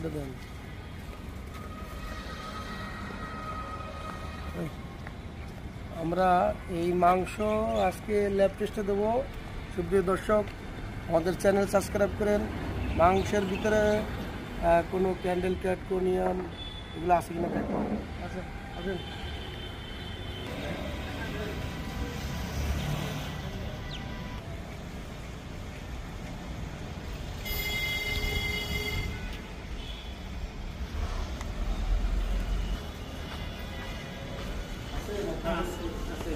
দেন। আমরা এই মাংস আজকে ল্যাব টেস্টে দেবো। সুপ্রিয় দর্শক, আমাদের চ্যানেল সাবস্ক্রাইব করেন। মাংসের ভিতরে কোনো ক্যান্ডেল ক্যাটকোনিয়াম এগুলো আছে কিনা দেখুন। আচ্ছা আসেন। আছে